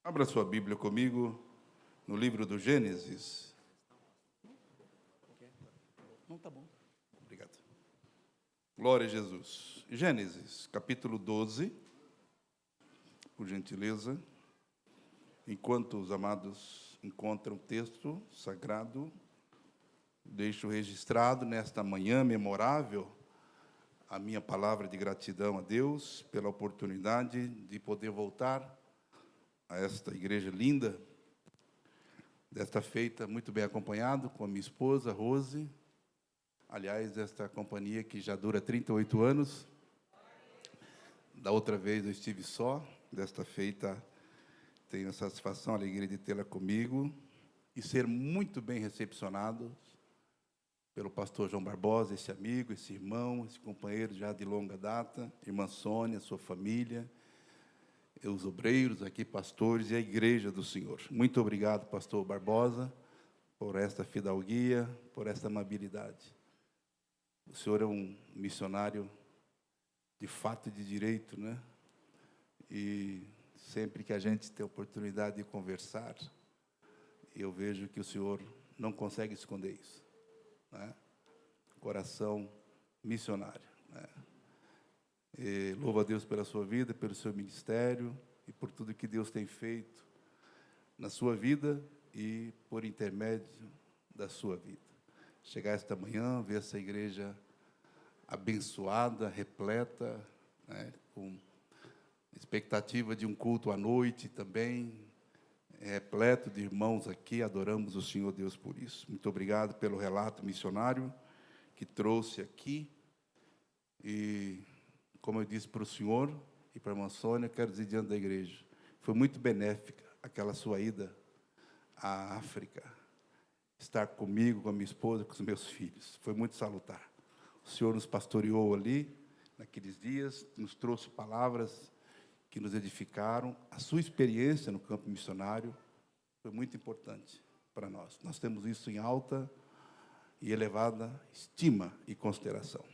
Abra sua Bíblia comigo no livro do Gênesis. Não, tá bom. Obrigado. Glória a Jesus. Gênesis, capítulo 12, por gentileza. Enquanto os amados encontram o texto sagrado, deixo registrado nesta manhã memorável a minha palavra de gratidão a Deus pela oportunidade de poder voltar a esta igreja linda, desta feita muito bem acompanhado com a minha esposa, Rose. Aliás, esta companhia que já dura 38 anos. Da outra vez eu estive só, desta feita tenho a satisfação, a alegria de tê-la comigo e ser muito bem recepcionado pelo pastor João Barbosa, esse amigo, esse irmão, esse companheiro já de longa data, irmã Sônia, sua família, os obreiros aqui, pastores e a igreja do Senhor. Muito obrigado, pastor Barbosa, por esta fidalguia, por esta amabilidade. O senhor é um missionário de fato e de direito, né? E sempre que a gente tem a oportunidade de conversar, eu vejo que o senhor não consegue esconder isso, né? Coração missionário, né? E louvo a Deus pela sua vida, pelo seu ministério e por tudo que Deus tem feito na sua vida e por intermédio da sua vida. Chegar esta manhã, ver essa igreja abençoada, repleta, né, com expectativa de um culto à noite também, repleto de irmãos aqui, adoramos o Senhor Deus por isso. Muito obrigado pelo relato missionário que trouxe aqui. E, como eu disse para o senhor e para a irmã Sônia, quero dizer diante da igreja, foi muito benéfica aquela sua ida à África, estar comigo, com a minha esposa, com os meus filhos. Foi muito salutar. O senhor nos pastoreou ali, naqueles dias, nos trouxe palavras que nos edificaram. A sua experiência no campo missionário foi muito importante para nós. Nós temos isso em alta e elevada estima e consideração.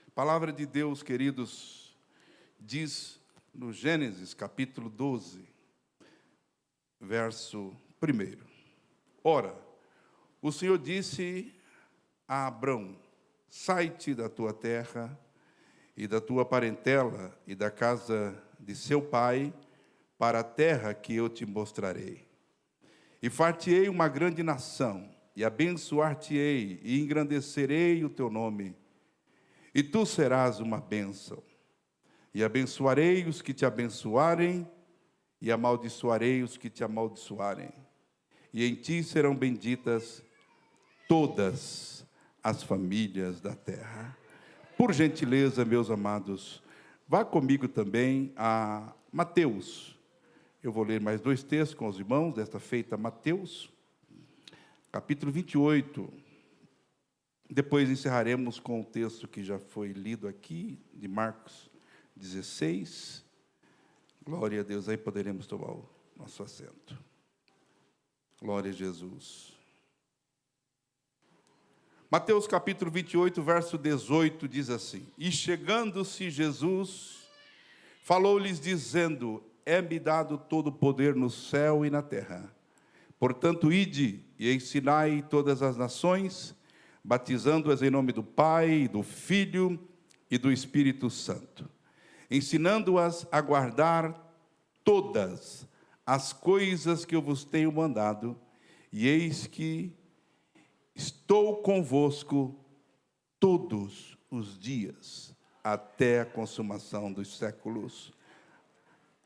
A palavra de Deus, queridos, diz no Gênesis, capítulo 12, verso 1. Ora, o Senhor disse a Abrão: sai-te da tua terra e da tua parentela e da casa de seu pai para a terra que eu te mostrarei. E far-te-ei uma grande nação, e abençoar-te-ei, e engrandecerei o teu nome. E tu serás uma bênção. E abençoarei os que te abençoarem, e amaldiçoarei os que te amaldiçoarem. E em ti serão benditas todas as famílias da terra. Por gentileza, meus amados, vá comigo também a Mateus. Eu vou ler mais 2 textos com os irmãos, desta feita, Mateus, capítulo 28. Depois encerraremos com o texto que já foi lido aqui, de Marcos 16. Glória a Deus, aí poderemos tomar o nosso assento. Glória a Jesus. Mateus capítulo 28, verso 18, diz assim: E chegando-se Jesus, falou-lhes dizendo: É-me dado todo o poder no céu e na terra. Portanto, ide e ensinai todas as nações, batizando-as em nome do Pai, do Filho e do Espírito Santo, ensinando-as a guardar todas as coisas que eu vos tenho mandado, e eis que estou convosco todos os dias, até a consumação dos séculos.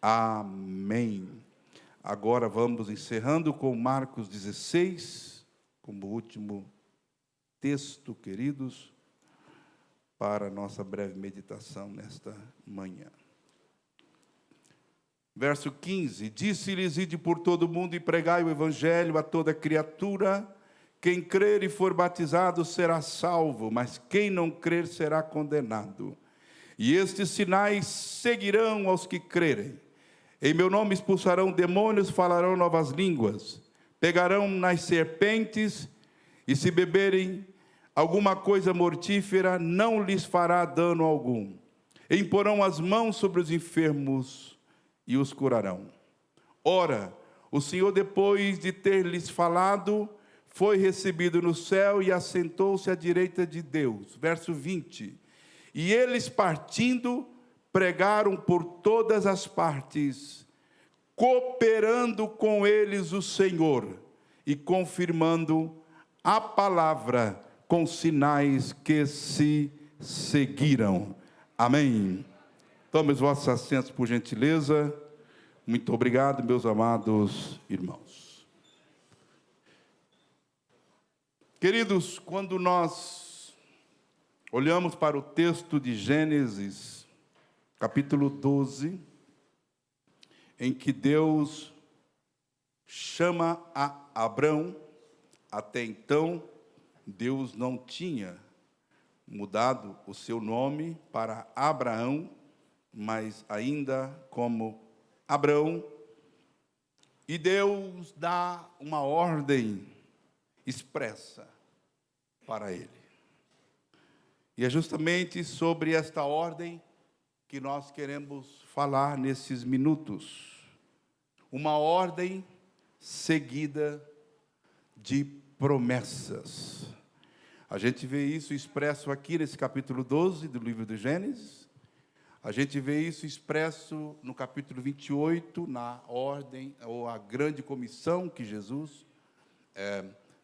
Amém. Agora vamos encerrando com Marcos 16, como último texto, queridos, para a nossa breve meditação nesta manhã. Verso 15, disse-lhes: ide por todo o mundo e pregai o evangelho a toda criatura. Quem crer e for batizado será salvo, mas quem não crer será condenado. E estes sinais seguirão aos que crerem. Em meu nome expulsarão demônios, falarão novas línguas, pegarão nas serpentes, e se beberem alguma coisa mortífera, não lhes fará dano algum. Imporão as mãos sobre os enfermos e os curarão. Ora, o Senhor, depois de ter lhes falado, foi recebido no céu e assentou-se à direita de Deus. Verso 20. E eles, partindo, pregaram por todas as partes, cooperando com eles o Senhor e confirmando a palavra com sinais que se seguiram. Amém. Tome os vossos assentos, por gentileza. Muito obrigado, meus amados irmãos. Queridos, quando nós olhamos para o texto de Gênesis, capítulo 12, em que Deus chama a Abrão, até então, Deus não tinha mudado o seu nome para Abraão, mas ainda como Abrão, e Deus dá uma ordem expressa para ele. E é justamente sobre esta ordem que nós queremos falar nesses minutos. Uma ordem seguida de promessas. A gente vê isso expresso aqui nesse capítulo 12 do livro de Gênesis. A gente vê isso expresso no capítulo 28, na ordem, ou a grande comissão que Jesus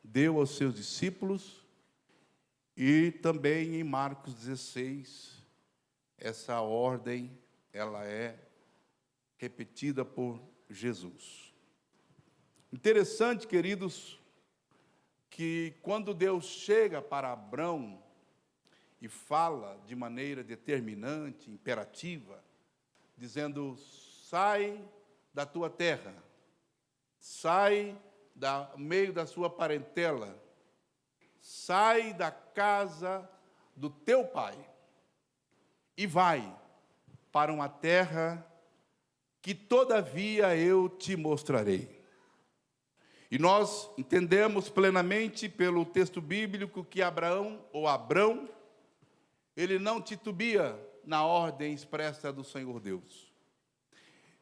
deu aos seus discípulos. E também em Marcos 16, essa ordem, ela é repetida por Jesus. Interessante, queridos, que quando Deus chega para Abrão e fala de maneira determinante, imperativa, dizendo: sai da tua terra, sai do meio da sua parentela, sai da casa do teu pai e vai para uma terra que todavia eu te mostrarei. E nós entendemos plenamente pelo texto bíblico que Abrão, ele não titubia na ordem expressa do Senhor Deus.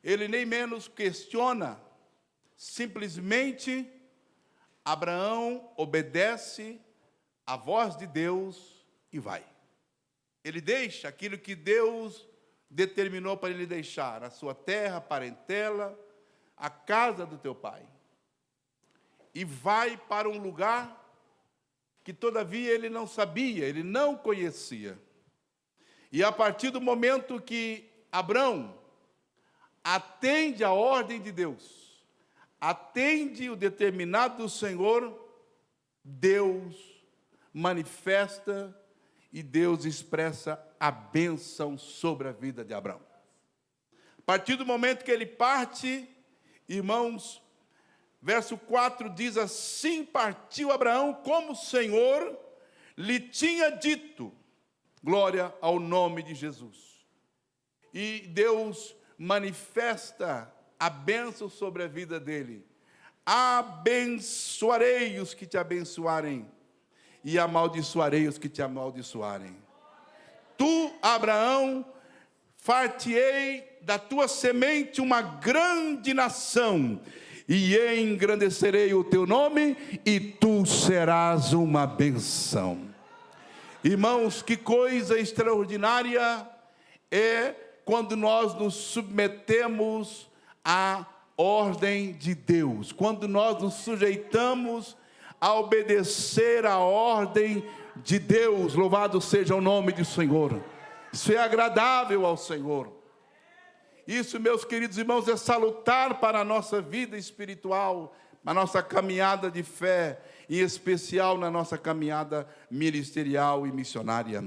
Ele nem menos questiona, simplesmente Abraão obedece à voz de Deus e vai. Ele deixa aquilo que Deus determinou para ele deixar, a sua terra, a parentela, a casa do teu pai. E vai para um lugar que todavia ele não sabia, ele não conhecia. E a partir do momento que Abrão atende a ordem de Deus, atende o determinado do Senhor, Deus manifesta e Deus expressa a bênção sobre a vida de Abrão. A partir do momento que ele parte, irmãos, verso 4 diz: assim partiu Abraão como o Senhor lhe tinha dito. Glória ao nome de Jesus. E Deus manifesta a bênção sobre a vida dele. Abençoarei os que te abençoarem, e amaldiçoarei os que te amaldiçoarem. Tu, Abraão, far-te-ei da tua semente uma grande nação, e engrandecerei o teu nome, e tu serás uma bênção. Irmãos, que coisa extraordinária é quando nós nos submetemos à ordem de Deus, quando nós nos sujeitamos a obedecer à ordem de Deus. Louvado seja o nome do Senhor. Isso é agradável ao Senhor. Isso, meus queridos irmãos, é salutar para a nossa vida espiritual, na nossa caminhada de fé, em especial na nossa caminhada ministerial e missionária.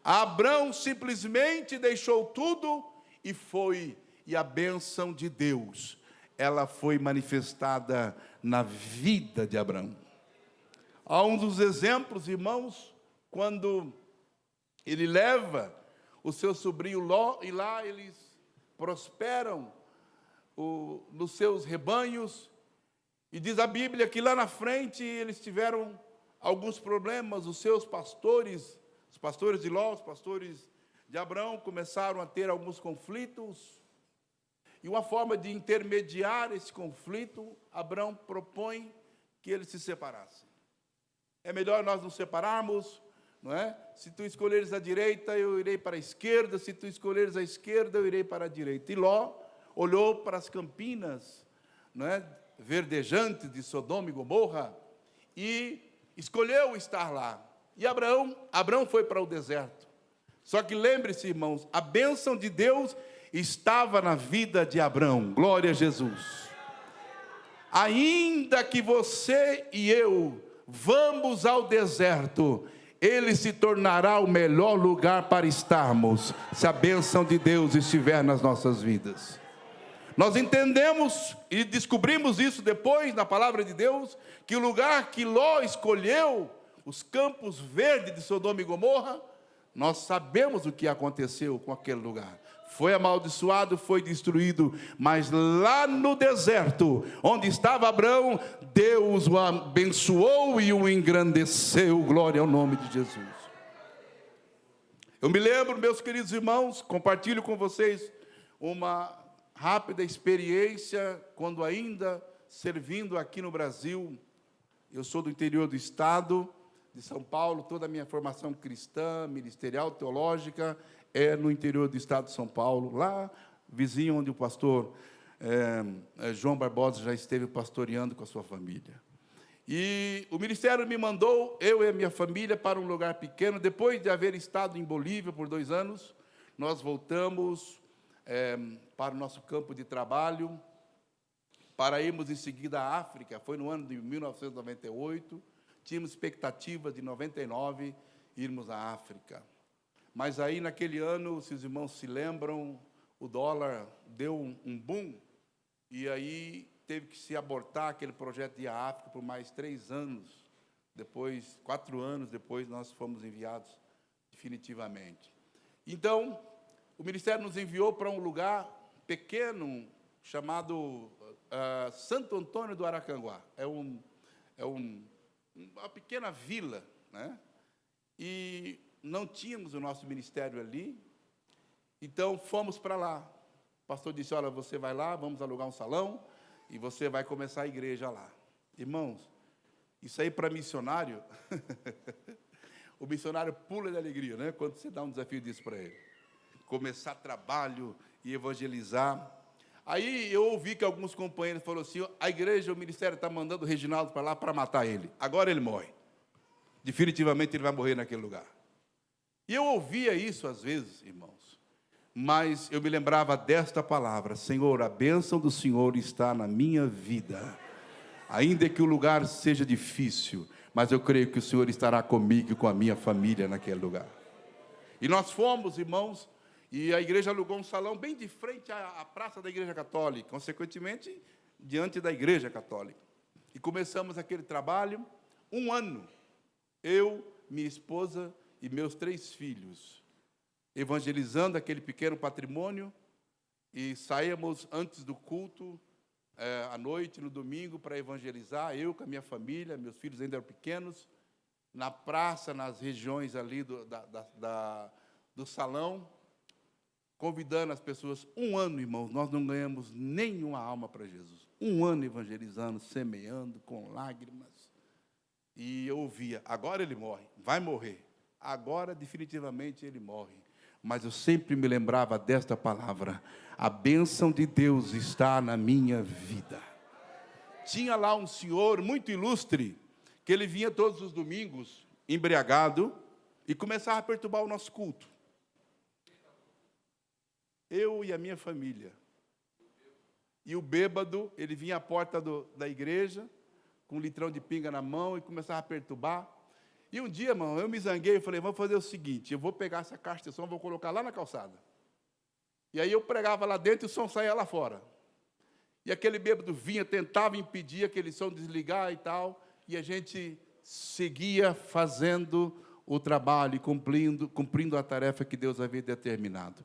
Abrão simplesmente deixou tudo e foi, e a bênção de Deus, ela foi manifestada na vida de Abrão. Há um dos exemplos, irmãos, quando ele leva o seu sobrinho Ló, e lá eles prosperam nos seus rebanhos, e diz a Bíblia que lá na frente eles tiveram alguns problemas. Os seus pastores, os pastores de Ló, os pastores de Abrão, começaram a ter alguns conflitos, E uma forma de intermediar esse conflito, Abraão propõe que eles se separassem. É melhor nós nos separarmos, não é? Se tu escolheres a direita, eu irei para a esquerda. Se tu escolheres a esquerda, eu irei para a direita. E Ló olhou para as campinas, não é, verdejantes de Sodoma e Gomorra e escolheu estar lá. E Abraão foi para o deserto. Só que lembre-se, irmãos, a bênção de Deus estava na vida de Abraão. Glória a Jesus. Ainda que você e eu vamos ao deserto, ele se tornará o melhor lugar para estarmos, se a bênção de Deus estiver nas nossas vidas. Nós entendemos e descobrimos isso depois na palavra de Deus, que o lugar que Ló escolheu, os campos verdes de Sodoma e Gomorra, nós sabemos o que aconteceu com aquele lugar. Foi amaldiçoado, foi destruído, mas lá no deserto, onde estava Abraão, Deus o abençoou e o engrandeceu. Glória ao nome de Jesus. Eu me lembro, meus queridos irmãos, compartilho com vocês uma rápida experiência, quando ainda servindo aqui no Brasil. Eu sou do interior do estado de São Paulo, toda a minha formação cristã, ministerial, teológica, é no interior do estado de São Paulo, lá vizinho onde o pastor João Barbosa já esteve pastoreando com a sua família. E o ministério me mandou, eu e a minha família, para um lugar pequeno. Depois de haver estado em Bolívia por 2 anos, nós voltamos para o nosso campo de trabalho, para irmos em seguida à África. Foi no ano de 1998, tínhamos expectativa de 99 irmos à África. Mas aí, naquele ano, se os irmãos se lembram, o dólar deu um boom, e aí teve que se abortar aquele projeto de ir à África por mais 3 anos. Depois, 4 anos depois, nós fomos enviados definitivamente. Então, o ministério nos enviou para um lugar pequeno, chamado Santo Antônio do Aracanguá. É uma pequena vila, né? E não tínhamos o nosso ministério ali, então fomos para lá. O pastor disse: olha, você vai lá, vamos alugar um salão, e você vai começar a igreja lá. Irmãos, isso aí para missionário, o missionário pula de alegria, né? Quando você dá um desafio disso para ele. Começar trabalho e evangelizar. Aí eu ouvi que alguns companheiros falaram assim: a igreja, o ministério está mandando o Reginaldo para lá para matar ele. Agora ele morre. Definitivamente ele vai morrer naquele lugar. E eu ouvia isso às vezes, irmãos, mas eu me lembrava desta palavra: Senhor, a bênção do Senhor está na minha vida, ainda que o lugar seja difícil, mas eu creio que o Senhor estará comigo e com a minha família naquele lugar. E nós fomos, irmãos, e a igreja alugou um salão bem de frente à praça da Igreja Católica, consequentemente, diante da Igreja Católica. E começamos aquele trabalho, 1 ano, eu, minha esposa e meus 3 filhos, evangelizando aquele pequeno patrimônio, e saímos antes do culto, à noite, no domingo, para evangelizar, eu com a minha família, meus filhos ainda eram pequenos, na praça, nas regiões ali do salão, convidando as pessoas. 1 ano, irmãos, nós não ganhamos nenhuma alma para Jesus. 1 ano evangelizando, semeando, com lágrimas. E eu ouvia: agora ele morre, vai morrer. Agora, definitivamente, ele morre. Mas eu sempre me lembrava desta palavra: a bênção de Deus está na minha vida. Tinha lá um senhor muito ilustre, que ele vinha todos os domingos, embriagado, e começava a perturbar o nosso culto. Eu e a minha família. E o bêbado, ele vinha à porta da igreja, com um litrão de pinga na mão, e começava a perturbar. E um dia, irmão, eu me zanguei e falei: vamos fazer o seguinte, eu vou pegar essa caixa de som, vou colocar lá na calçada. E aí eu pregava lá dentro e o som saía lá fora. E aquele bêbado vinha, tentava impedir aquele som desligar e tal, e a gente seguia fazendo o trabalho, cumprindo a tarefa que Deus havia determinado.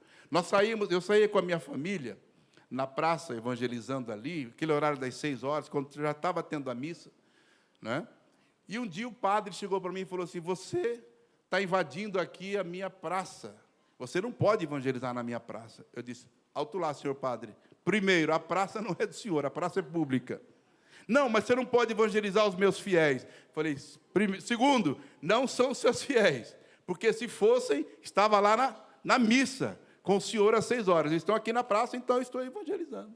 Eu saía com a minha família, na praça, evangelizando ali, aquele horário das 6 horas, quando já estava tendo a missa, né? E um dia o padre chegou para mim e falou assim: você está invadindo aqui a minha praça, você não pode evangelizar na minha praça. Eu disse: alto lá, senhor padre, Primeiro, a praça não é do senhor, a praça é pública. Não, mas você não pode evangelizar os meus fiéis. Falei, segundo, não são os seus fiéis, porque se fossem, estava lá na missa, com o senhor às 6 horas. Eles estão aqui na praça, então eu estou evangelizando.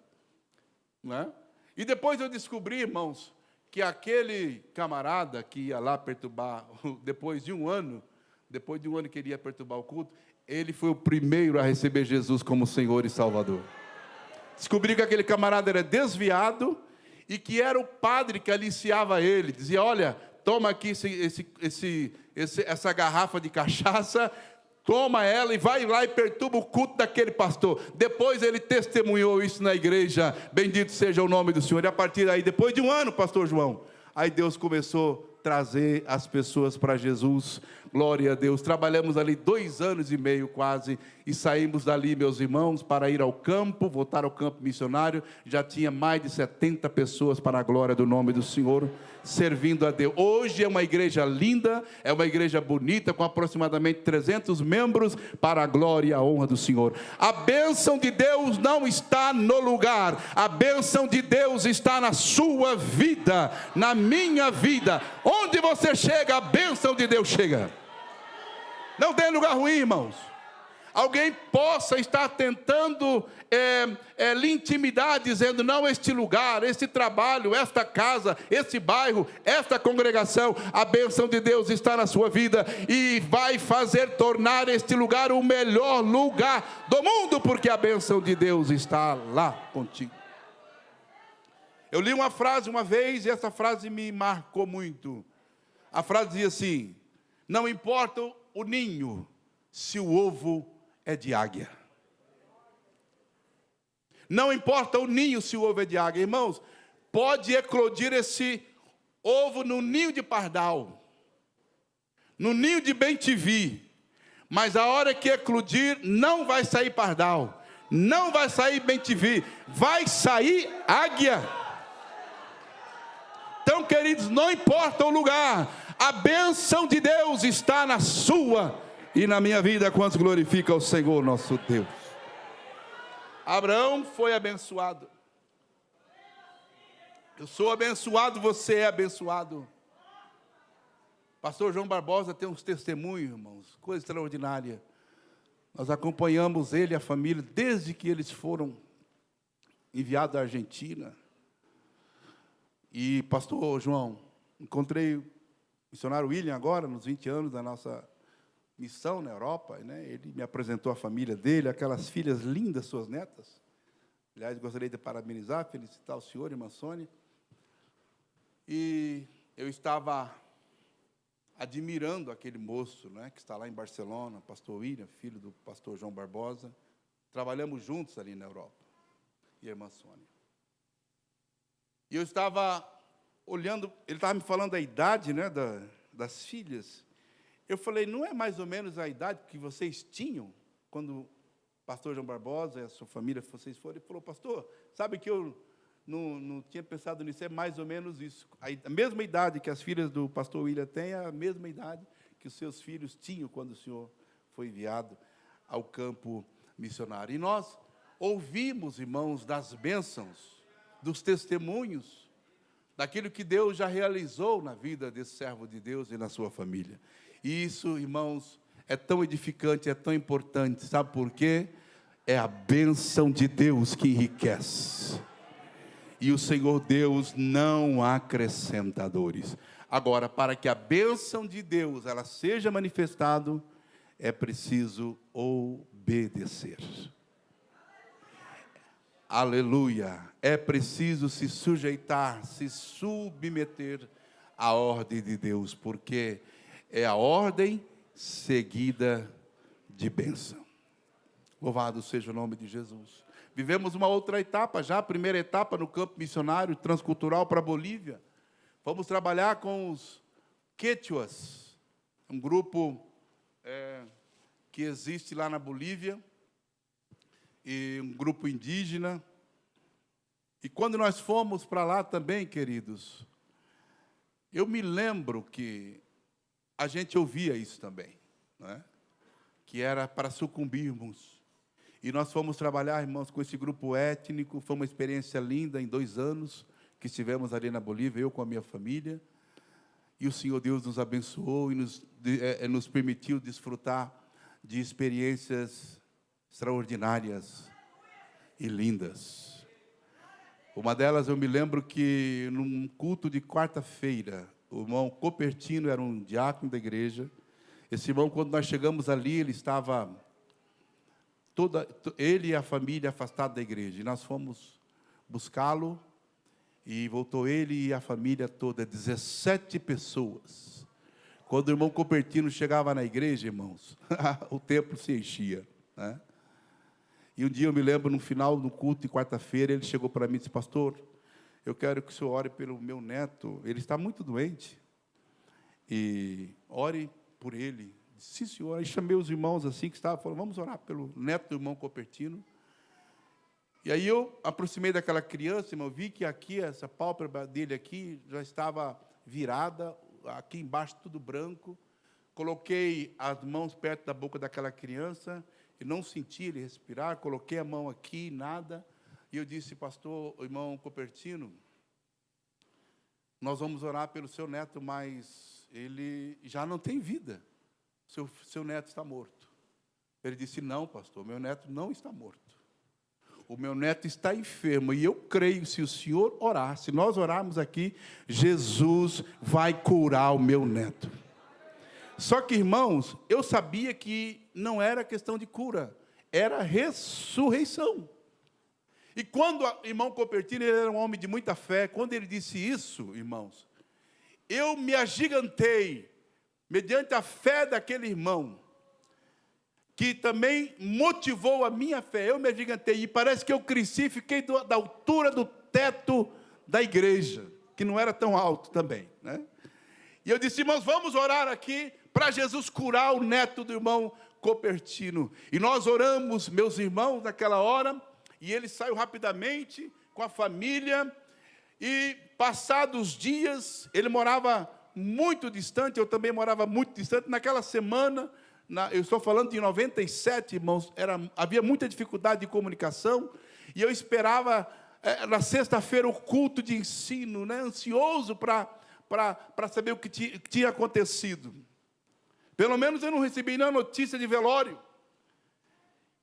Não é? E depois eu descobri, irmãos, que aquele camarada que ia lá perturbar, depois de um ano que ele ia perturbar o culto, ele foi o primeiro a receber Jesus como Senhor e Salvador. Descobri que aquele camarada era desviado e que era o padre que aliciava ele. Dizia, olha, toma aqui essa garrafa de cachaça, toma ela e vai lá e perturba o culto daquele pastor. Depois ele testemunhou isso na igreja, bendito seja o nome do Senhor. E a partir daí, depois de um ano, pastor João, aí Deus começou a trazer as pessoas para Jesus. Glória a Deus. Trabalhamos ali 2 anos e meio quase, e saímos dali, meus irmãos, para ir ao campo, voltar ao campo missionário. Já tinha mais de 70 pessoas para a glória do nome do Senhor, servindo a Deus. Hoje é uma igreja linda, é uma igreja bonita, com aproximadamente 300 membros, para a glória e a honra do Senhor. A bênção de Deus não está no lugar, a bênção de Deus está na sua vida, na minha vida. Onde você chega, a bênção de Deus chega. Não tem lugar ruim, irmãos. Alguém possa estar tentando lhe intimidar, dizendo, não, este lugar, este trabalho, esta casa, este bairro, esta congregação, a bênção de Deus está na sua vida, e vai fazer tornar este lugar o melhor lugar do mundo, porque a bênção de Deus está lá contigo. Eu li uma frase uma vez, e essa frase me marcou muito. A frase dizia assim, não importa o ninho, se o ovo é de águia. Não importa o ninho, se o ovo é de águia. Irmãos, pode eclodir esse ovo no ninho de pardal, no ninho de bem-te-vi, mas a hora que eclodir, não vai sair pardal, não vai sair bem-te-vi, vai sair águia. Então, queridos, não importa o lugar, a bênção de Deus está na sua e na minha vida. Quantos glorificam o Senhor nosso Deus? Abraão foi abençoado. Eu sou abençoado, você é abençoado. Pastor João Barbosa tem uns testemunhos, irmãos, coisa extraordinária. Nós acompanhamos ele e a família desde que eles foram enviados à Argentina. E pastor João, encontrei o missionário William agora, nos 20 anos da nossa missão na Europa, né? Ele me apresentou a família dele, aquelas filhas lindas, suas netas. Aliás, gostaria de parabenizar, felicitar o senhor e a irmã Sônia. E eu estava admirando aquele moço, né, que está lá em Barcelona, pastor William, filho do pastor João Barbosa. Trabalhamos juntos ali na Europa, e a irmã Sônia. E eu estava olhando, ele estava me falando da idade, né, das filhas. Eu falei, não é mais ou menos a idade que vocês tinham quando o pastor João Barbosa e a sua família, vocês foram? Ele falou, pastor, sabe que eu não tinha pensado nisso, é mais ou menos isso. A mesma idade que as filhas do pastor William têm, é a mesma idade que os seus filhos tinham quando o senhor foi enviado ao campo missionário. E nós ouvimos, irmãos, das bênçãos, dos testemunhos, daquilo que Deus já realizou na vida desse servo de Deus e na sua família. E isso, irmãos, é tão edificante, é tão importante. Sabe por quê? É a bênção de Deus que enriquece. E o Senhor Deus não acrescenta dores. Agora, para que a bênção de Deus ela seja manifestada, é preciso obedecer. Aleluia! É preciso se sujeitar, se submeter à ordem de Deus, porque é a ordem seguida de bênção. Louvado seja o nome de Jesus. Vivemos uma outra etapa já, a primeira etapa no campo missionário transcultural para a Bolívia. Vamos trabalhar com os Quechuas, um grupo que existe lá na Bolívia, e um grupo indígena. E quando nós fomos para lá também, queridos, eu me lembro que a gente ouvia isso também, não é? Que era para sucumbirmos. E nós fomos trabalhar, irmãos, com esse grupo étnico. Foi uma experiência linda em 2 anos que estivemos ali na Bolívia, eu com a minha família. E o Senhor Deus nos abençoou e nos permitiu desfrutar de experiências extraordinárias e lindas. Uma delas, eu me lembro que, num culto de quarta-feira, o irmão Copertino era um diácono da igreja. Esse irmão, quando nós chegamos ali, ele estava, ele e a família afastados da igreja. E nós fomos buscá-lo, e voltou ele e a família toda, 17 pessoas. Quando o irmão Copertino chegava na igreja, irmãos, o templo se enchia, né? E um dia eu me lembro, no final do culto de quarta-feira, ele chegou para mim e disse: pastor, eu quero que o senhor ore pelo meu neto, ele está muito doente, e ore por ele. Sim, senhor. Aí chamei os irmãos assim que estavam, falou: vamos orar pelo neto do irmão Copertino. E aí eu aproximei daquela criança, irmão, vi que aqui, essa pálpebra dele aqui, já estava virada, aqui embaixo tudo branco. Coloquei as mãos perto da boca daquela criança, e não senti ele respirar, coloquei a mão aqui, nada. E eu disse: pastor, irmão Copertino, nós vamos orar pelo seu neto, mas ele já não tem vida. Seu neto está morto. Ele disse: não, pastor, meu neto não está morto. O meu neto está enfermo, e eu creio, se o senhor orar, se nós orarmos aqui, Jesus vai curar o meu neto. Só que, irmãos, eu sabia que não era questão de cura, era ressurreição. E quando o irmão Copertino, ele era um homem de muita fé, quando ele disse isso, irmãos, eu me agigantei, mediante a fé daquele irmão, que também motivou a minha fé. Eu me agigantei, e parece que eu cresci, fiquei da altura do teto da igreja, que não era tão alto também, né? E eu disse: irmãos, vamos orar aqui, para Jesus curar o neto do irmão Copertino. E nós oramos, meus irmãos, naquela hora, e ele saiu rapidamente, com a família, e passados dias, ele morava muito distante, eu também morava muito distante. Naquela semana, eu estou falando de 97, irmãos, havia muita dificuldade de comunicação, e eu esperava, na sexta-feira, o culto de ensino, né, ansioso para saber o que tinha acontecido. Pelo menos eu não recebi nenhuma notícia de velório.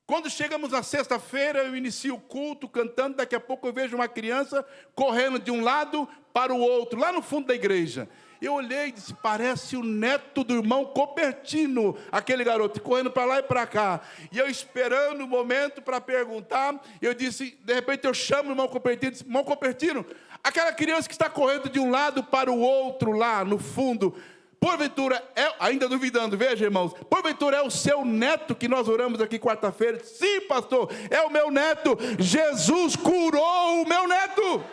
Quando chegamos na sexta-feira, eu inicio o culto cantando, daqui a pouco eu vejo uma criança correndo de um lado para o outro, lá no fundo da igreja. Eu olhei e disse: parece o neto do irmão Copertino, aquele garoto, correndo para lá e para cá. E eu esperando o momento para perguntar, eu disse, de repente eu chamo o irmão Copertino, disse: irmão Copertino, aquela criança que está correndo de um lado para o outro lá no fundo, porventura, ainda duvidando, veja, irmãos, porventura é o seu neto que nós oramos aqui quarta-feira? Sim, pastor, é o meu neto. Jesus curou o meu neto.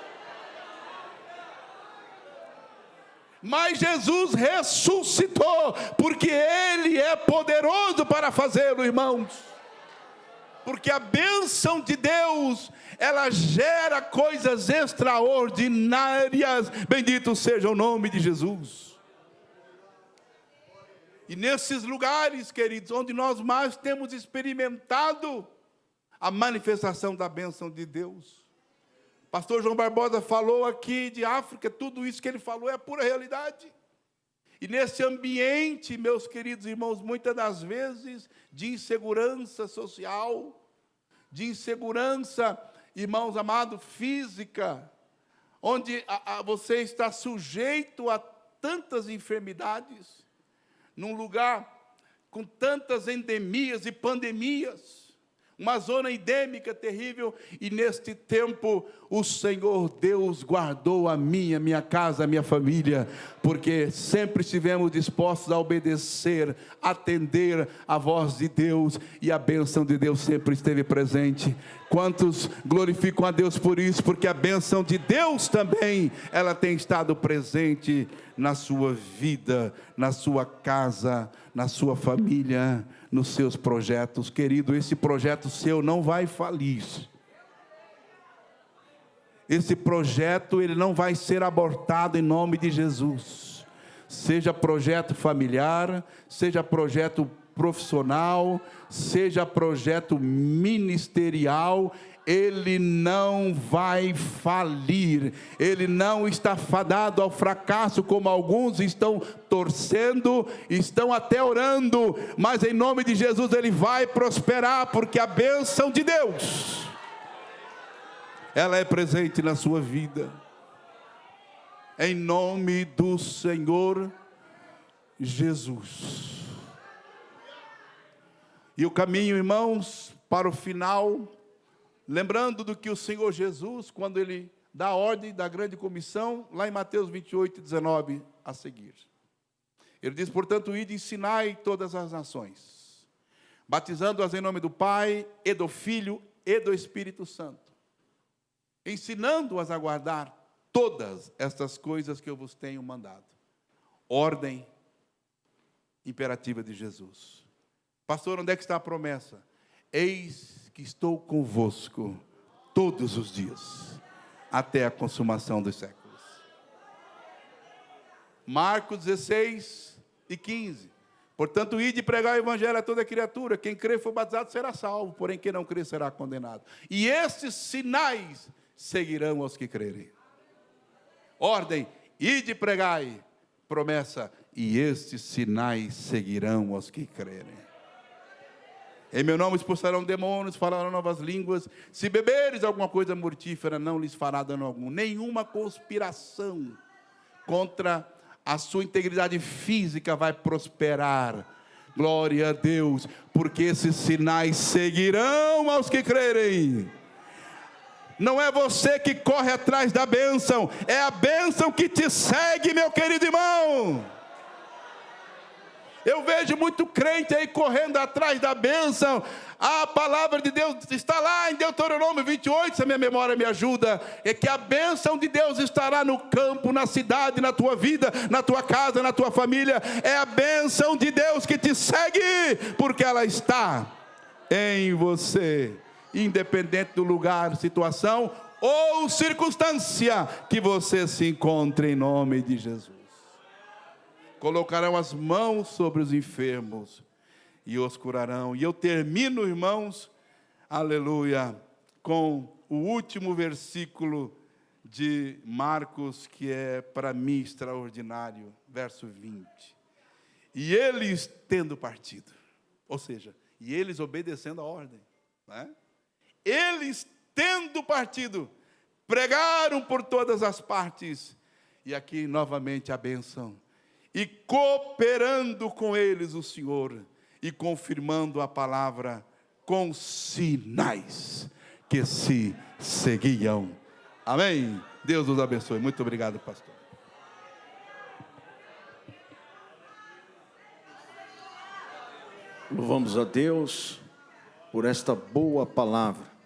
Mas Jesus ressuscitou, porque Ele é poderoso para fazê-lo, irmãos. Porque a bênção de Deus, ela gera coisas extraordinárias. Bendito seja o nome de Jesus. E nesses lugares, queridos, onde nós mais temos experimentado a manifestação da bênção de Deus. Pastor João Barbosa falou aqui de África, tudo isso que ele falou é a pura realidade. E nesse ambiente, meus queridos irmãos, muitas das vezes, de insegurança social, de insegurança, irmãos amados, física, onde você está sujeito a tantas enfermidades, num lugar com tantas endemias e pandemias, uma zona endêmica terrível, e neste tempo o Senhor Deus guardou a minha casa, a minha família, porque sempre estivemos dispostos a obedecer, atender a voz de Deus, e a bênção de Deus sempre esteve presente. Quantos glorificam a Deus por isso? Porque a bênção de Deus também, ela tem estado presente na sua vida, na sua casa, na sua família, nos seus projetos. Querido, esse projeto seu não vai falir. Esse projeto, ele não vai ser abortado em nome de Jesus. Seja projeto familiar, seja projeto profissional, seja projeto ministerial, ele não vai falir, ele não está fadado ao fracasso, como alguns estão torcendo, estão até orando, mas em nome de Jesus ele vai prosperar, porque a bênção de Deus, ela é presente na sua vida, em nome do Senhor Jesus. E o caminho, irmãos, para o final, lembrando do que o Senhor Jesus, quando ele dá a ordem da grande comissão, lá em Mateus 28, 19, a seguir. Ele diz, portanto, ide e ensinai todas as nações, batizando-as em nome do Pai, e do Filho, e do Espírito Santo, ensinando-as a guardar todas estas coisas que eu vos tenho mandado. Ordem imperativa de Jesus. Pastor, onde é que está a promessa? Eis que estou convosco todos os dias, até a consumação dos séculos. Marcos 16 e 15. Portanto, ide pregar o evangelho a toda criatura. Quem crer e for batizado será salvo, porém quem não crer será condenado. E estes sinais seguirão aos que crerem. Ordem, ide pregai. Promessa, e estes sinais seguirão aos que crerem. Em meu nome expulsarão demônios, falarão novas línguas. Se beberes alguma coisa mortífera, não lhes fará dano algum. Nenhuma conspiração contra a sua integridade física vai prosperar. Glória a Deus, porque esses sinais seguirão aos que crerem. Não é você que corre atrás da bênção, é a bênção que te segue, meu querido irmão. Eu vejo muito crente aí correndo atrás da bênção. A palavra de Deus está lá em Deuteronômio 28, se a minha memória me ajuda. É que a bênção de Deus estará no campo, na cidade, na tua vida, na tua casa, na tua família. É a bênção de Deus que te segue, porque ela está em você. Independente do lugar, situação ou circunstância que você se encontre, em nome de Jesus. Colocarão as mãos sobre os enfermos e os curarão. E eu termino, irmãos, aleluia, com o último versículo de Marcos, que é para mim extraordinário, verso 20. E eles tendo partido, ou seja, e eles obedecendo a ordem, né? Eles tendo partido, pregaram por todas as partes, e aqui novamente a bênção, e cooperando com eles o Senhor, e confirmando a palavra com sinais que se seguiam. Amém? Deus nos abençoe. Muito obrigado, pastor. Louvamos a Deus por esta boa palavra.